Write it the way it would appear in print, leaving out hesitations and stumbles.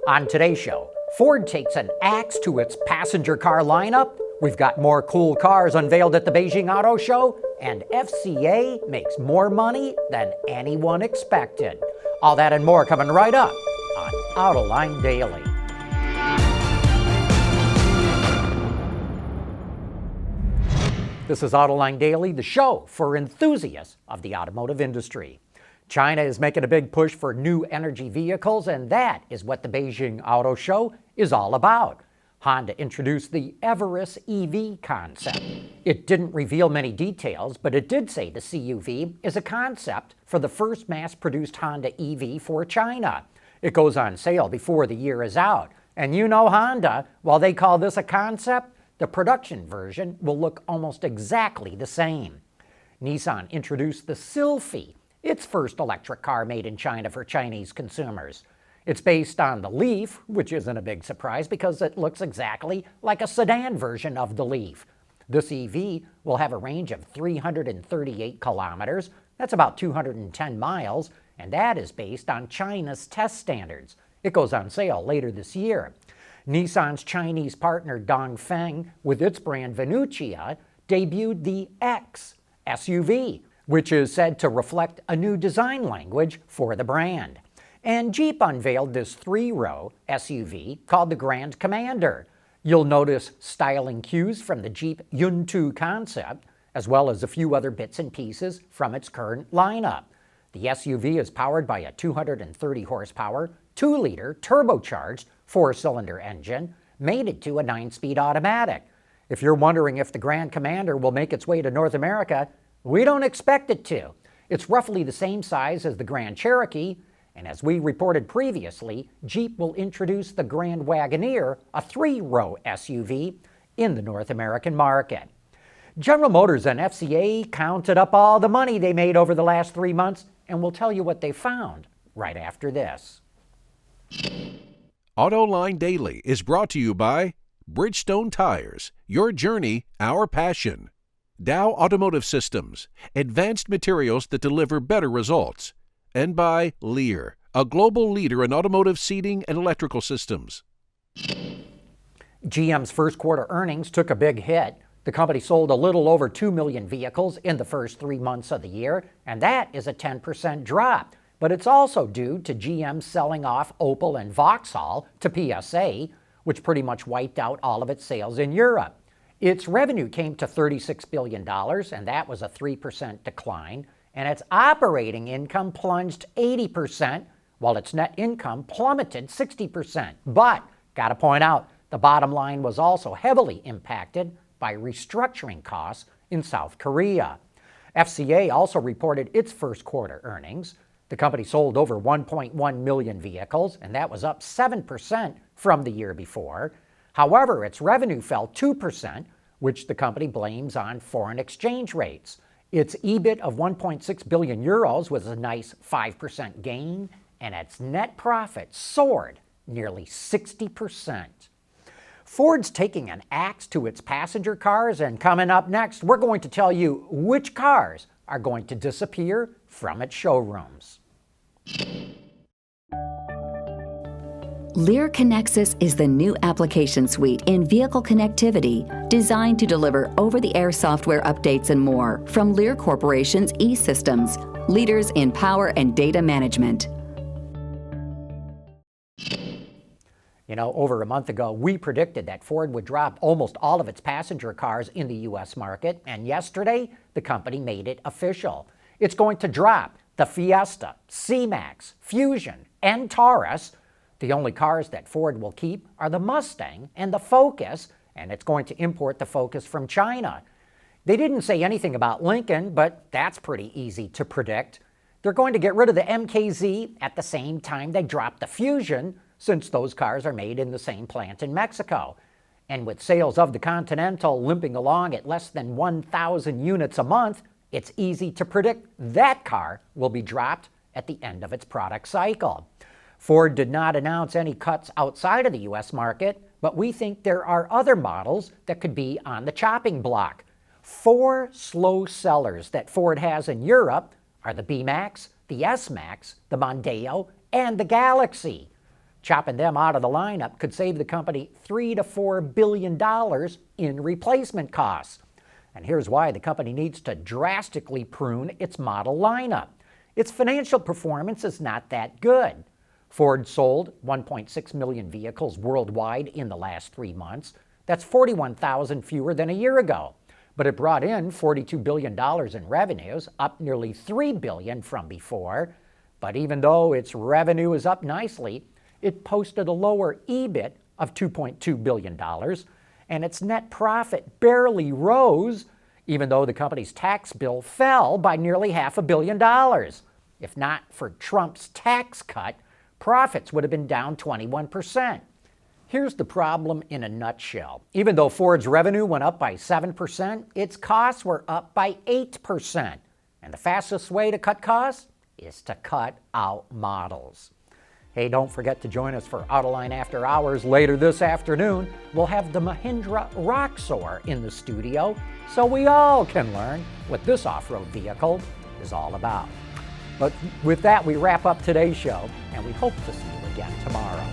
On today's show, Ford takes an axe to its passenger car lineup, we've got more cool cars unveiled at the Beijing Auto Show, and FCA makes more money than anyone expected. All that and more coming right up on Autoline Daily. This is Autoline Daily, the show for enthusiasts of the automotive industry. China is making a big push for new energy vehicles, and that is what the Beijing Auto Show is all about. Honda introduced the Everus EV concept. It didn't reveal many details, but it did say the CUV is a concept for the first mass-produced Honda EV for China. It goes on sale before the year is out. And you know Honda, while they call this a concept, the production version will look almost exactly the same. Nissan introduced the Sylphy, its first electric car made in China for Chinese consumers. It's based on the Leaf, which isn't a big surprise because it looks exactly like a sedan version of the Leaf. This EV will have a range of 338 kilometers, that's about 210 miles, and that is based on China's test standards. It goes on sale later this year. Nissan's Chinese partner Dongfeng, with its brand Venucia, debuted the X SUV, which is said to reflect a new design language for the brand. And Jeep unveiled this three-row SUV called the Grand Commander. You'll notice styling cues from the Jeep Yuntu concept, as well as a few other bits and pieces from its current lineup. The SUV is powered by a 230 horsepower, 2-liter turbocharged 4-cylinder engine, mated to a 9-speed automatic. If you're wondering if the Grand Commander will make its way to North America, we don't expect it to. It's roughly the same size as the Grand Cherokee, and as we reported previously, Jeep will introduce the Grand Wagoneer, a 3-row SUV, in the North American market. General Motors and FCA counted up all the money they made over the last 3 months, and we'll tell you what they found right after this. Autoline Daily is brought to you by Bridgestone Tires, your journey, our passion. Dow Automotive Systems, advanced materials that deliver better results. And by Lear, a global leader in automotive seating and electrical systems. GM's first quarter earnings took a big hit. The company sold a little over 2 million vehicles in the first 3 months of the year, and that is a 10% drop. But it's also due to GM selling off Opel and Vauxhall to PSA, which pretty much wiped out all of its sales in Europe. Its revenue came to $36 billion, and that was a 3% decline, and its operating income plunged 80%, while its net income plummeted 60%. But, gotta point out, the bottom line was also heavily impacted by restructuring costs in South Korea. FCA also reported its first quarter earnings. The company sold over 1.1 million vehicles, and that was up 7% from the year before. However, its revenue fell 2%, which the company blames on foreign exchange rates. Its EBIT of 1.6 billion euros was a nice 5% gain, and its net profit soared nearly 60%. Ford's taking an axe to its passenger cars, and coming up next, we're going to tell you which cars are going to disappear from its showrooms. Lear Connexus is the new application suite in vehicle connectivity designed to deliver over-the-air software updates and more from Lear Corporation's E-Systems, leaders in power and data management. You know, over a month ago, we predicted that Ford would drop almost all of its passenger cars in the U.S. market, and yesterday, the company made it official. It's going to drop the Fiesta, C-Max, Fusion, and Taurus. The only cars that Ford will keep are the Mustang and the Focus, and it's going to import the Focus from China. They didn't say anything about Lincoln, but that's pretty easy to predict. They're going to get rid of the MKZ at the same time they drop the Fusion, since those cars are made in the same plant in Mexico. And with sales of the Continental limping along at less than 1,000 units a month, it's easy to predict that car will be dropped at the end of its product cycle. Ford did not announce any cuts outside of the U.S. market, but we think there are other models that could be on the chopping block. 4 slow sellers that Ford has in Europe are the B-Max, the S-Max, the Mondeo, and the Galaxy. Chopping them out of the lineup could save the company $3 to $4 billion in replacement costs. And here's why the company needs to drastically prune its model lineup. Its financial performance is not that good. Ford sold 1.6 million vehicles worldwide in the last 3 months. That's 41,000 fewer than a year ago. But it brought in $42 billion in revenues, up nearly $3 billion from before. But even though its revenue is up nicely, it posted a lower EBIT of $2.2 billion, and its net profit barely rose, even though the company's tax bill fell by nearly $500 million. If not for Trump's tax cut, profits would have been down 21%. Here's the problem in a nutshell. Even though Ford's revenue went up by 7%, its costs were up by 8%. And the fastest way to cut costs is to cut out models. Hey, don't forget to join us for Autoline After Hours later this afternoon. We'll have the Mahindra Roxor in the studio so we all can learn what this off-road vehicle is all about. But with that, we wrap up today's show, and we hope to see you again tomorrow.